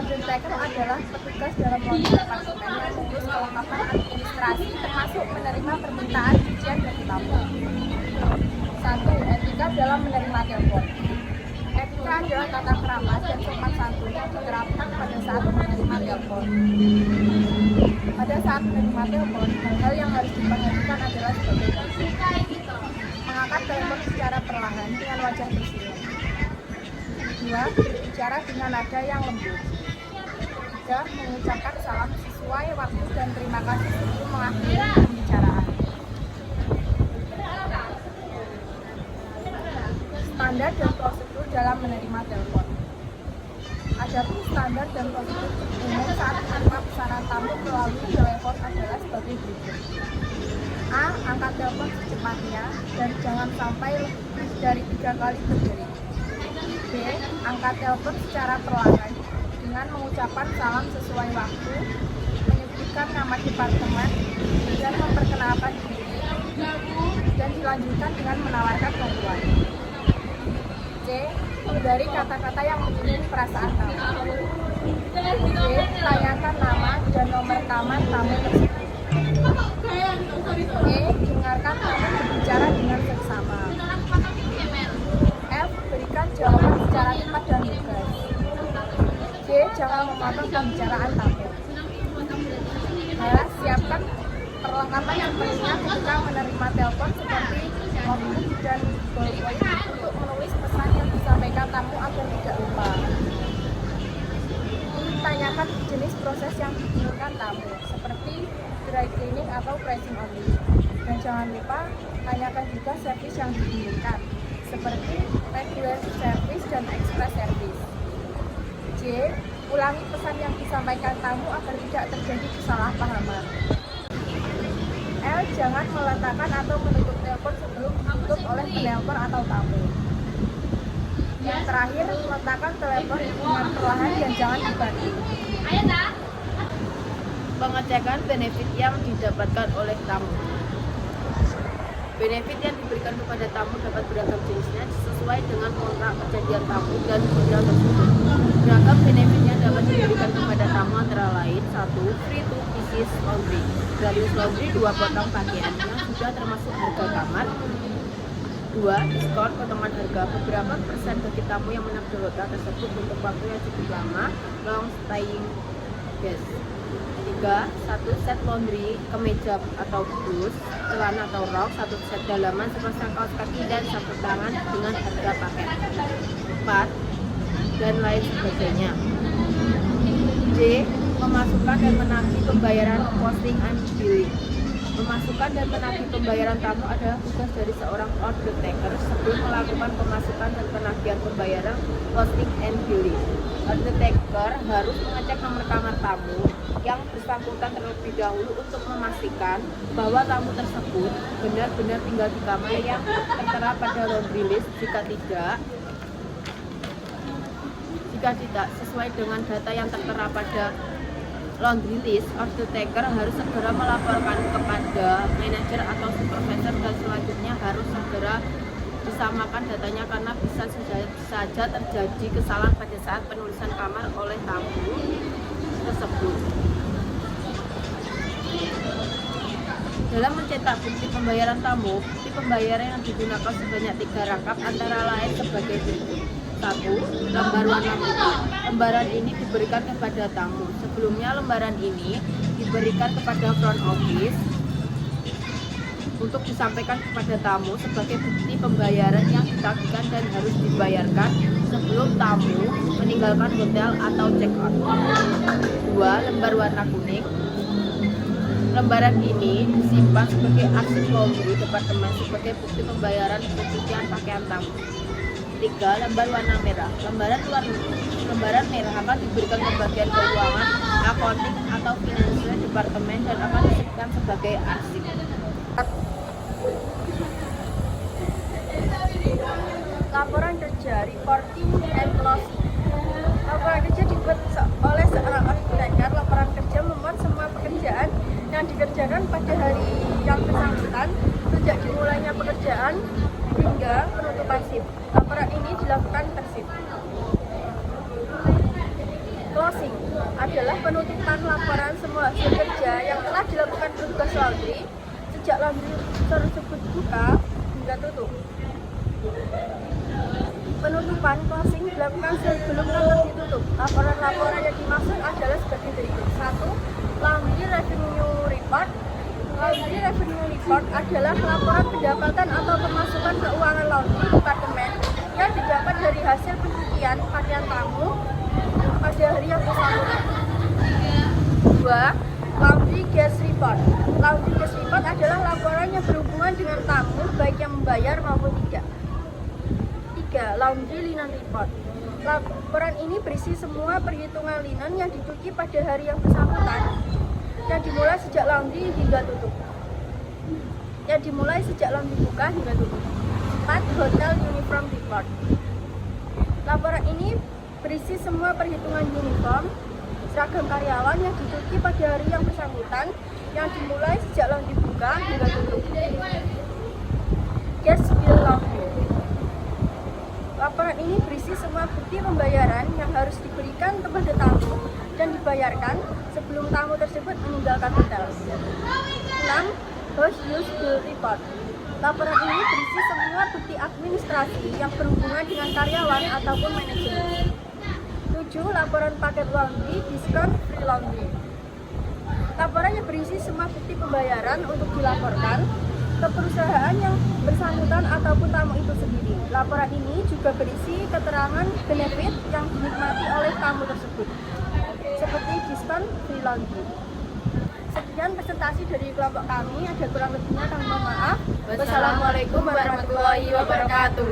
Undertaker adalah petugas dalam lounge departemen yang mengurus kelengkapan administrasi termasuk menerima permintaan cucian dari tamu. 1. Etika dalam menerima telepon. Etika adalah tata krama dan sopan santun yang diterapkan pada saat menerima telepon. Pada saat menerima telepon, hal yang harus diperhatikan adalah sebagai berikut. Mengangkat telepon secara perlahan dengan wajah tersenyum. 2. Berbicara dengan nada yang lembut. 3. Mengucapkan salam sesuai waktu dan terima kasih sebelum mengakhiri pembicaraan. Standar dan prosedur dalam menerima telepon. Adapun standar dan prosedur umum saat menerima pesanan tamu melalui telepon adalah sebagai berikut. A. Angkat telepon secepatnya dan jangan sampai lebih dari 3 kali berderi. B. Angkat telepon secara perlahan dengan mengucapkan salam sesuai waktu, menyebutkan nama departemen, dan memperkenalkan diri, dan dilanjutkan dengan menawarkan bantuan. C. Hindari kata-kata yang menyinggung perasaan tamu. D. Tanyakan nama dan nomor kamar tamu tersebut. E. Dengarkan tamu berbicara dengan seksama. F. Berikan jawaban secara cepat dan lugas. G. Jangan memotong pembicaraan tamu. H. Siapkan perlengkapan yang pentingnya ketika menerima telepon seperti notebook dan ballpoint untuk menulis pesan yang disampaikan tamu agar tidak lupa. Tanyakan jenis proses yang diinginkan tamu, seperti dry cleaning atau pressing only. Dan jangan lupa tanyakan juga servis yang diinginkan, seperti regular service dan express service. J. Ulangi pesan yang disampaikan tamu agar tidak terjadi kesalahpahaman. L. Jangan meletakkan atau menutup telepon sebelum ditutup oleh penelpon atau tamu. Yang terakhir, letakkan telepon dengan perlahan dan jangan dibantu. Pengecekan benefit yang didapatkan oleh tamu. Benefit yang diberikan kepada tamu dapat beragam jenisnya sesuai dengan kontrak perjanjian tamu dan hotel tersebut. Beragam benefit yang dapat diberikan kepada tamu antara lain: 1. Free two pieces laundry. Gratis laundry 2 potong pakaian yang sudah termasuk harga kamar. 2. Diskon potongan harga beberapa persen bagi tamu yang menginap di hotel tersebut untuk waktu yang cukup lama, long staying guest. 3. 1 set laundry, kemeja atau blus, celana atau rok, 1 set dalaman, sepasang kaos kaki dan sapu tangan dengan harga paket. 4. Dan lain sebagainya. J. Memasukkan dan menagih pembayaran posting and billing. Memasukkan dan menagih pembayaran tamu adalah tugas dari seorang order taker sebelum melakukan pemasukan dan penagihan pembayaran posting and billing. Order taker harus mengecek nomor kamar tamu yang bersangkutan terlebih dahulu untuk memastikan bahwa tamu tersebut benar-benar tinggal di kamar yang tertera pada laundry list. Jika tidak sesuai dengan data yang tertera pada laundry list, order taker harus segera melaporkan kepada manajer atau supervisor dan selanjutnya harus segera disamakan datanya karena bisa saja terjadi kesalahan pada saat penulisan kamar oleh tamu tersebut. Dalam mencetak bukti pembayaran tamu, bukti pembayaran yang digunakan sebanyak 3 rangkap antara lain sebagai berikut. 1. Lembar warna putih. Lembaran ini diberikan kepada tamu. Sebelumnya lembaran ini diberikan kepada front office untuk disampaikan kepada tamu sebagai bukti pembayaran yang ditagihkan dan harus dibayarkan sebelum tamu meninggalkan hotel atau check out. 2. Lembar warna kuning. Lembaran ini disimpan sebagai arsip laundry departemen sebagai bukti pembayaran pencucian pakaian tamu. 3. Lembar warna merah. Lembaran merah akan diberikan ke bagian keuangan, accounting atau financial departemen dan akan disimpan sebagai arsip. Laporan kerja, reporting and closing. Laporan kerja dibuat oleh seorang order. Laporan kerja memuat semua pekerjaan yang dikerjakan pada hari yang bersangkutan sejak dimulainya pekerjaan hingga penutupan shift. Laporan ini dilakukan per shift. Closing. adalah penutupan laporan semua hasil kerja yang telah dilakukan petugas laundry sejak laundry tersebut buka hingga tutup. Penutupan closing dilakukan sebelum laundry ditutup. Laporan-laporan yang dimaksud adalah sebagai berikut. 1. Laundry Revenue Report. Laundry Revenue Report adalah laporan pendapatan atau pemasukan keuangan laundry departemen yang didapat dari hasil pencucian pakaian tamu pada hari yang bersangkutan. 2. Laundry Gas Report. Laundry Gas Report adalah laporan yang berhubungan dengan tamu baik yang membayar maupun tidak. 3. Laundry Linen Report. Laporan ini berisi semua perhitungan linen yang dicuci pada hari yang bersangkutan yang dimulai sejak laundry hingga tutup. Yang dimulai sejak laundry buka hingga tutup. 4. Hotel Uniform Report. Laporan ini berisi semua perhitungan uniform seragam karyawan yang dicuci pada hari yang bersangkutan yang dimulai sejak laundry buka hingga tutup. Gas Bill Laundry. Laporan ini berisi semua bukti pembayaran yang harus diberikan kepada tamu dan dibayarkan sebelum tamu tersebut meninggalkan hotel. 6. Host Use Bill Report. Laporan ini berisi semua bukti administrasi yang berhubungan dengan karyawan ataupun manajemen. 7. Laporan paket laundry, diskon free laundry. Laporan yang berisi semua bukti pembayaran untuk dilaporkan ke perusahaan yang bersangkutan ataupun tamu itu sendiri. Laporan ini juga berisi keterangan benefit yang dinikmati oleh tamu tersebut, seperti diskon free laundry. Sekian presentasi dari kelompok kami, ada kurang lebihnya kami mohon maaf. Wassalamualaikum warahmatullahi wabarakatuh.